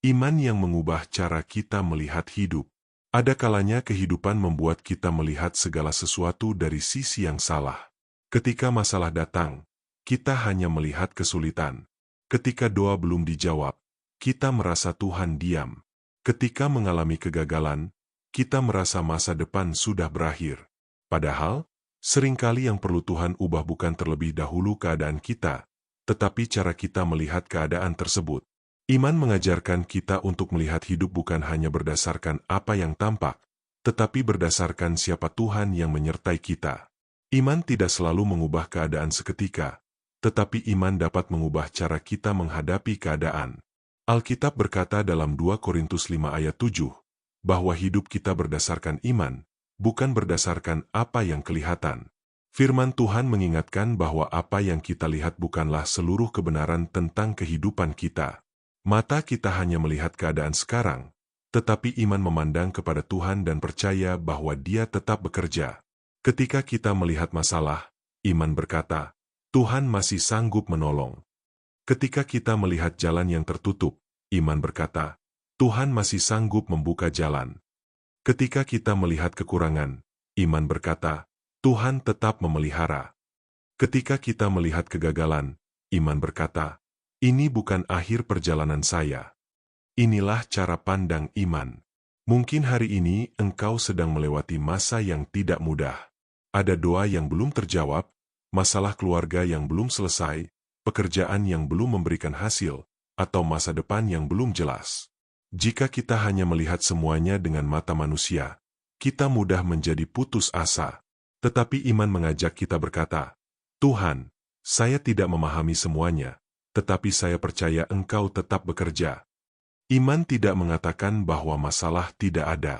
Iman yang mengubah cara kita melihat hidup. Ada kalanya kehidupan membuat kita melihat segala sesuatu dari sisi yang salah. Ketika masalah datang, kita hanya melihat kesulitan. Ketika doa belum dijawab, kita merasa Tuhan diam. Ketika mengalami kegagalan, kita merasa masa depan sudah berakhir. Padahal, seringkali yang perlu Tuhan ubah bukan terlebih dahulu keadaan kita, tetapi cara kita melihat keadaan tersebut. Iman mengajarkan kita untuk melihat hidup bukan hanya berdasarkan apa yang tampak, tetapi berdasarkan siapa Tuhan yang menyertai kita. Iman tidak selalu mengubah keadaan seketika, tetapi iman dapat mengubah cara kita menghadapi keadaan. Alkitab berkata dalam 2 Korintus 5 ayat 7, bahwa hidup kita berdasarkan iman, bukan berdasarkan apa yang kelihatan. Firman Tuhan mengingatkan bahwa apa yang kita lihat bukanlah seluruh kebenaran tentang kehidupan kita. Mata kita hanya melihat keadaan sekarang, tetapi iman memandang kepada Tuhan dan percaya bahwa Dia tetap bekerja. Ketika kita melihat masalah, iman berkata, Tuhan masih sanggup menolong. Ketika kita melihat jalan yang tertutup, iman berkata, Tuhan masih sanggup membuka jalan. Ketika kita melihat kekurangan, iman berkata, Tuhan tetap memelihara. Ketika kita melihat kegagalan, iman berkata, ini bukan akhir perjalanan saya. Inilah cara pandang iman. Mungkin hari ini engkau sedang melewati masa yang tidak mudah. Ada doa yang belum terjawab, masalah keluarga yang belum selesai, pekerjaan yang belum memberikan hasil, atau masa depan yang belum jelas. Jika kita hanya melihat semuanya dengan mata manusia, kita mudah menjadi putus asa. Tetapi iman mengajak kita berkata, Tuhan, saya tidak memahami semuanya, tetapi saya percaya Engkau tetap bekerja. Iman tidak mengatakan bahwa masalah tidak ada.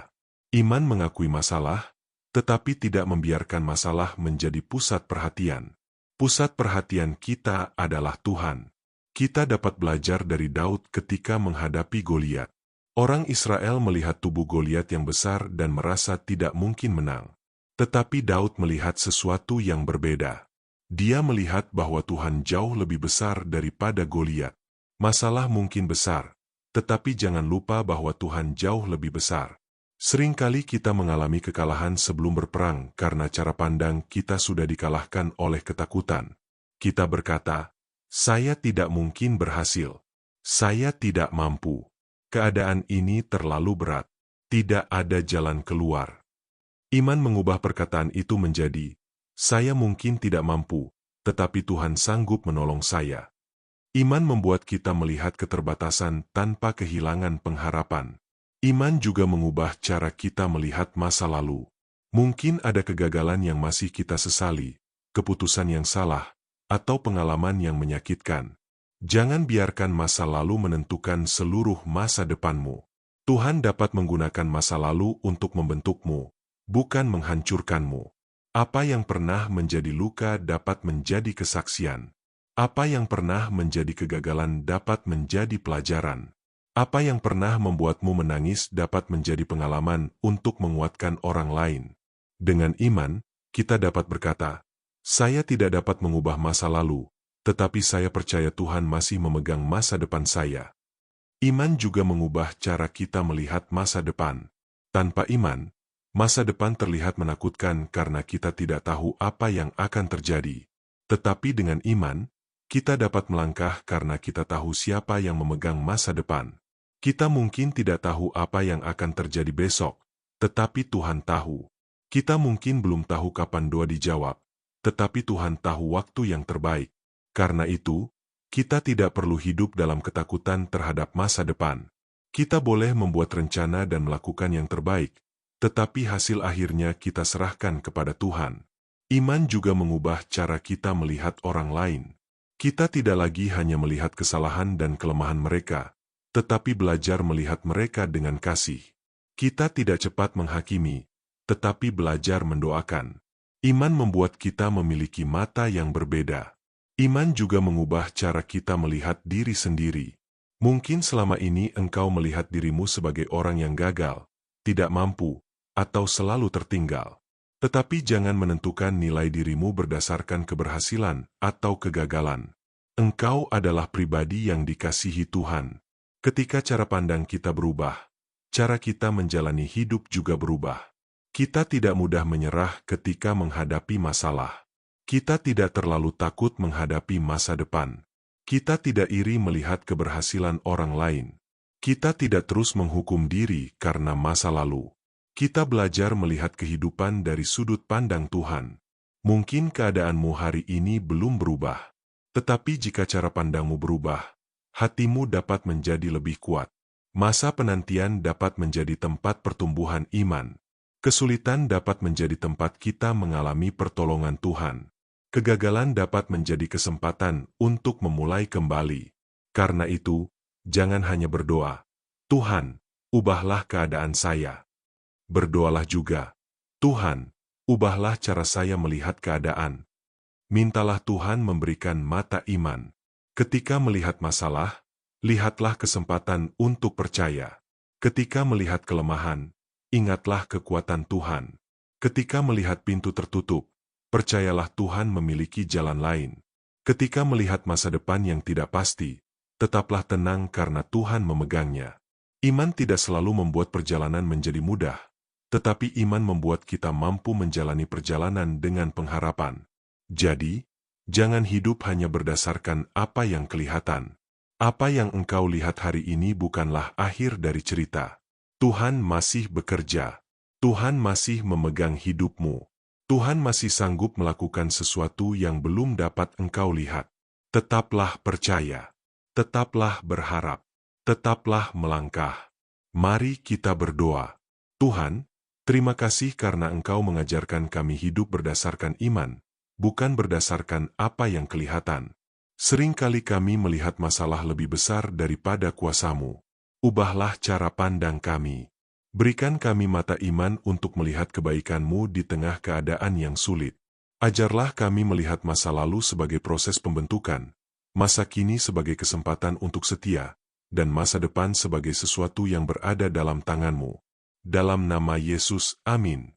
Iman mengakui masalah, tetapi tidak membiarkan masalah menjadi pusat perhatian. Pusat perhatian kita adalah Tuhan. Kita dapat belajar dari Daud ketika menghadapi Goliat. Orang Israel melihat tubuh Goliat yang besar dan merasa tidak mungkin menang. Tetapi Daud melihat sesuatu yang berbeda. Dia melihat bahwa Tuhan jauh lebih besar daripada Goliat. Masalah mungkin besar, tetapi jangan lupa bahwa Tuhan jauh lebih besar. Seringkali kita mengalami kekalahan sebelum berperang karena cara pandang kita sudah dikalahkan oleh ketakutan. Kita berkata, saya tidak mungkin berhasil. Saya tidak mampu. Keadaan ini terlalu berat. Tidak ada jalan keluar. Iman mengubah perkataan itu menjadi, saya mungkin tidak mampu, tetapi Tuhan sanggup menolong saya. Iman membuat kita melihat keterbatasan tanpa kehilangan pengharapan. Iman juga mengubah cara kita melihat masa lalu. Mungkin ada kegagalan yang masih kita sesali, keputusan yang salah, atau pengalaman yang menyakitkan. Jangan biarkan masa lalu menentukan seluruh masa depanmu. Tuhan dapat menggunakan masa lalu untuk membentukmu, bukan menghancurkanmu. Apa yang pernah menjadi luka dapat menjadi kesaksian. Apa yang pernah menjadi kegagalan dapat menjadi pelajaran. Apa yang pernah membuatmu menangis dapat menjadi pengalaman untuk menguatkan orang lain. Dengan iman, kita dapat berkata, saya tidak dapat mengubah masa lalu, tetapi saya percaya Tuhan masih memegang masa depan saya. Iman juga mengubah cara kita melihat masa depan. Tanpa iman, masa depan terlihat menakutkan karena kita tidak tahu apa yang akan terjadi. Tetapi dengan iman, kita dapat melangkah karena kita tahu siapa yang memegang masa depan. Kita mungkin tidak tahu apa yang akan terjadi besok, tetapi Tuhan tahu. Kita mungkin belum tahu kapan doa dijawab, tetapi Tuhan tahu waktu yang terbaik. Karena itu, kita tidak perlu hidup dalam ketakutan terhadap masa depan. Kita boleh membuat rencana dan melakukan yang terbaik, tetapi hasil akhirnya kita serahkan kepada Tuhan. Iman juga mengubah cara kita melihat orang lain. Kita tidak lagi hanya melihat kesalahan dan kelemahan mereka, tetapi belajar melihat mereka dengan kasih. Kita tidak cepat menghakimi, tetapi belajar mendoakan. Iman membuat kita memiliki mata yang berbeda. Iman juga mengubah cara kita melihat diri sendiri. Mungkin selama ini engkau melihat dirimu sebagai orang yang gagal, tidak mampu, atau selalu tertinggal. Tetapi jangan menentukan nilai dirimu berdasarkan keberhasilan atau kegagalan. Engkau adalah pribadi yang dikasihi Tuhan. Ketika cara pandang kita berubah, cara kita menjalani hidup juga berubah. Kita tidak mudah menyerah ketika menghadapi masalah. Kita tidak terlalu takut menghadapi masa depan. Kita tidak iri melihat keberhasilan orang lain. Kita tidak terus menghukum diri karena masa lalu. Kita belajar melihat kehidupan dari sudut pandang Tuhan. Mungkin keadaanmu hari ini belum berubah. Tetapi jika cara pandangmu berubah, hatimu dapat menjadi lebih kuat. Masa penantian dapat menjadi tempat pertumbuhan iman. Kesulitan dapat menjadi tempat kita mengalami pertolongan Tuhan. Kegagalan dapat menjadi kesempatan untuk memulai kembali. Karena itu, jangan hanya berdoa, "Tuhan, ubahlah keadaan saya." Berdoalah juga, "Tuhan, ubahlah cara saya melihat keadaan." Mintalah Tuhan memberikan mata iman. Ketika melihat masalah, lihatlah kesempatan untuk percaya. Ketika melihat kelemahan, ingatlah kekuatan Tuhan. Ketika melihat pintu tertutup, percayalah Tuhan memiliki jalan lain. Ketika melihat masa depan yang tidak pasti, tetaplah tenang karena Tuhan memegangnya. Iman tidak selalu membuat perjalanan menjadi mudah, tetapi iman membuat kita mampu menjalani perjalanan dengan pengharapan. Jadi, jangan hidup hanya berdasarkan apa yang kelihatan. Apa yang engkau lihat hari ini bukanlah akhir dari cerita. Tuhan masih bekerja. Tuhan masih memegang hidupmu. Tuhan masih sanggup melakukan sesuatu yang belum dapat engkau lihat. Tetaplah percaya. Tetaplah berharap. Tetaplah melangkah. Mari kita berdoa. Tuhan, terima kasih karena Engkau mengajarkan kami hidup berdasarkan iman, bukan berdasarkan apa yang kelihatan. Seringkali kami melihat masalah lebih besar daripada kuasa-Mu. Ubahlah cara pandang kami. Berikan kami mata iman untuk melihat kebaikan-Mu di tengah keadaan yang sulit. Ajarlah kami melihat masa lalu sebagai proses pembentukan, masa kini sebagai kesempatan untuk setia, dan masa depan sebagai sesuatu yang berada dalam tangan-Mu. Dalam nama Yesus, amin.